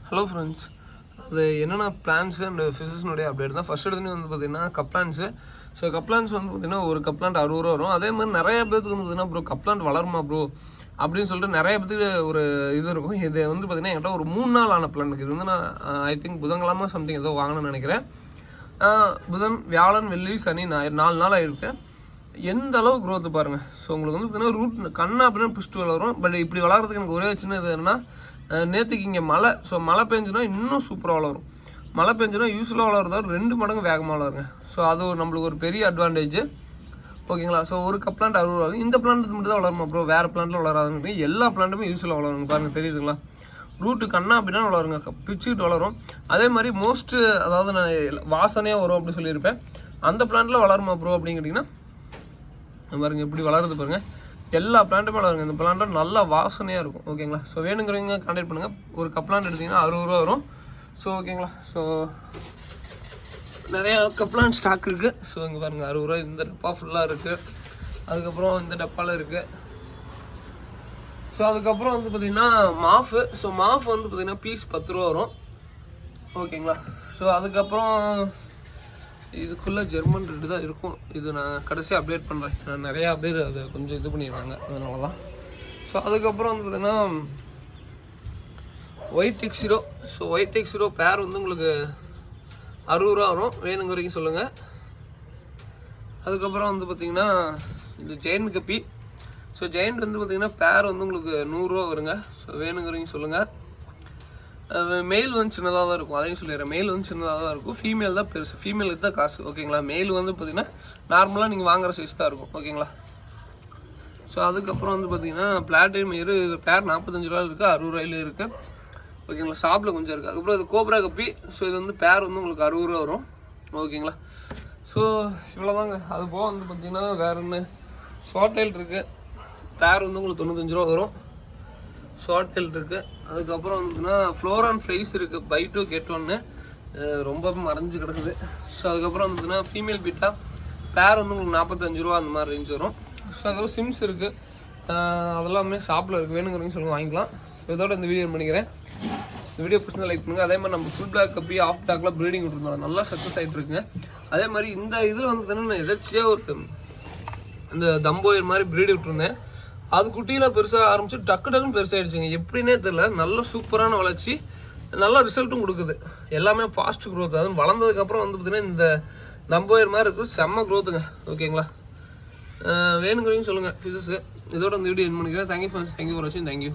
Hello friends, அது என்னென்னா plants and ஃபிஷஸ்னுடைய update தான். ஃபஸ்ட் எடுத்துன்னு வந்து பார்த்தீங்கன்னா கப்ளான்ஸு. ஸோ கப்ளான்ஸ் வந்து பார்த்தீங்கன்னா ஒரு கப்ளாண்ட் 60 ரூபா வரும். அதே மாதிரி நிறைய பேருக்கு வந்து பார்த்தீங்கன்னா ப்ரோ கப்ளாண்ட் வளருமா ப்ரோ அப்படின்னு சொல்லிட்டு நிறைய பேருக்கு ஒரு இது இருக்கும். இது வந்து பார்த்தீங்கன்னா என்கிட்ட ஒரு 3 நாள் ஆன பிளான் இருக்குது. இது வந்து நான் ஐ திங்க் புதன்கிழமை சம்திங் ஏதோ வாங்கணும்னு நினைக்கிறேன். புதன், வியாழன், வெள்ளி, சனி, ஞாயிறு 4 நாள் ஆகிருக்கு. எந்த அளவு க்ரோத்து பாருங்கள். ஸோ உங்களுக்கு வந்து பார்த்தீங்கன்னா ரூட் கண்ணா அப்படின்னு பிடிச்சிட்டு வளரும். பட் இப்படி வளர்கிறதுக்கு எனக்கு ஒரே சின்ன இது என்னன்னா, நேற்றுக்கு இங்கே மழை. ஸோ மழை பெஞ்சுன்னா இன்னும் சூப்பராக வளரும். மழை பெஞ்சுன்னா யூஸ்வலாக வளர்றதா 2 மடங்கு வேகமாக வளருங்க. ஸோ அது நம்மளுக்கு ஒரு பெரிய அட்வான்டேஜ். ஓகேங்களா? ஸோ ஒரு பிளான்ட் 60 ரூபா. இந்த பிளான்ட் மட்டும் தான் வளருமா ப்ரோ, வேறு பிளான்ட்டில் வளராதுன்னு எல்லா பிளான்ட்டுமே யூஸ்வலாக வளருங்க. பாருங்கள், தெரியுதுங்களா? ரூட்டு கண்ணா அப்படின்னா வளருங்க, பிச்சுக்கிட்டு வளரும். அதே மாதிரி அதாவது நான் வாசனையாக வரும் அப்படி சொல்லியிருப்பேன். அந்த பிளான்ட்டில் வளருமா ப்ரோ அப்படின்னு கேட்டிங்கன்னா பாருங்க, எப்படி வளருது பாருங்கள். எல்லா பிளான்ட்டுமே வளருங்க. இந்த பிளான்ட்டு நல்லா வாசனையாக இருக்கும். ஓகேங்களா? ஸோ வேணுங்கிறவங்க கான்டாக்ட் பண்ணுங்கள். ஒரு கப்ளான்ட் எடுத்திங்கன்னா 60 ரூபா வரும். ஸோ ஓகேங்களா? ஸோ நிறையா கப்ளான்ட் ஸ்டாக் இருக்குது. ஸோ இங்கே பாருங்கள், 60 ரூபா. இந்த டப்பா ஃபுல்லாக இருக்குது. அதுக்கப்புறம் இந்த டப்பாவில் இருக்குது. ஸோ அதுக்கப்புறம் வந்து பார்த்திங்கன்னா மாஃபு. ஸோ மாஃப் வந்து பார்த்திங்கன்னா பீஸ் 10 ரூபா வரும். ஓகேங்களா? ஸோ அதுக்கப்புறம் இதுக்குள்ளே ஜெர்மன் ரெட்டு தான் இருக்கும். இது நான் கடைசியாக அப்டேட் பண்ணுறேன். நான் நிறையா அப்டேட் அதை கொஞ்சம் இது பண்ணிடுறாங்க, அதனால தான். ஸோ அதுக்கப்புறம் வந்து பார்த்திங்கன்னா ஒயிட் எக்ஸிரோ. ஸோ ஒயிட் எக்ஸிரோ பேர் வந்து உங்களுக்கு 60 ரூபா வரும். வேணுங்க வரைக்கும் சொல்லுங்கள். அதுக்கப்புறம் வந்து பார்த்திங்கன்னா இது ஜெயண்ட் கப்பி. ஸோ ஜெயண்ட் வந்து பார்த்திங்கன்னா பேர் வந்து உங்களுக்கு 100 ரூபா வருங்க. ஸோ வேணுங்க வரைக்கும் சொல்லுங்கள். மெயில் வந்து சின்னதாக தான் இருக்கும், அதையும் சொல்லிடுறேன். மெயில் வந்து சின்னதாக தான் இருக்கும், ஃபீமேல் தான் பெருசு. ஃபீமேலுக்கு தான் காசு. ஓகேங்களா? மெயில் வந்து பார்த்திங்கன்னா நார்மலாக நீங்கள் வாங்குகிற சைஸ் தான் இருக்கும். ஓகேங்களா? ஸோ அதுக்கப்புறம் வந்து பார்த்திங்கன்னா பிளாட்டினம் இது பேர் 45 ரூபா இருக்குது, 60 ரூபாயிலும் இருக்குது. ஓகேங்களா? ஷாப்பில் கொஞ்சம் இருக்குது. அதுக்கப்புறம் இது கோப்ரா கப்பி. ஸோ இது வந்து பேர் வந்து உங்களுக்கு 60 ரூபா வரும். ஓகேங்களா? ஸோ இவ்வளோதாங்க. அது போக வந்து பார்த்திங்கன்னா வேறு என்ன, ஷார்ட் இருக்குது. பேர் வந்து உங்களுக்கு 95 ரூபா வரும். ஷார்ட் டெயில் இருக்குது. அதுக்கப்புறம் வந்துன்னா ஃப்ளோரான் ஃப்ரைஸ் இருக்குது, பை 2 get 1 ரொம்ப மறைஞ்சு கிடக்குது. ஸோ அதுக்கப்புறம் வந்துன்னா ஃபீமேல் பீட்டா பேர் வந்து உங்களுக்கு 45 ரூபா அந்த மாதிரி ரேஞ்ச் வரும். ஸோ அதுக்கப்புறம் சிம்ஸ் இருக்குது. அதெல்லாமே ஷாப்பில் இருக்குது. வேணுங்கிறவங்க சொல்லுங்கள், வாங்கிக்கலாம். ஸோ இதோட இந்த வீடியோ பண்ணிக்கிறேன். இந்த வீடியோ பிடிச்சா லைக் பண்ணுங்கள். அதே மாதிரி நம்ம ஃபுல் பிளாக் கப்பி ஆஃப் டாக்லாம் ப்ரீடிங் விட்டுருந்தோம், நல்லா சக்ஸஸ் ஆகிட்டு இருக்குங்க. அதே மாதிரி இந்த இதில் வந்து பார்த்தீங்கன்னா எதாச்சியாக ஒரு இந்த தம்போயர் மாதிரி ப்ரீடி விட்டுருந்தேன். அது குட்டியில் பெருசாக ஆரம்பிச்சு டக்குன்னு பெருசாகிடுச்சுங்க. எப்படின்னே தெரியல. நல்ல சூப்பரான வளர்ச்சி, நல்ல ரிசல்ட்டும் கொடுக்குது. எல்லாமே ஃபாஸ்ட் க்ரோத். அதுவும் வளர்ந்ததுக்கப்புறம் வந்து பார்த்திங்கன்னா இந்த நம்போயர் மாதிரி இருக்குது, செம்ம க்ரோத்துங்க. ஓகேங்களா? வேணுங்கிறவங்க சொல்லுங்கள் ஃபிஷஸு. இதோட இந்த வீடியோ என் பண்ணிக்கிறேன். தேங்க்யூ ஃபார் வாட்சிங். தேங்க்யூ.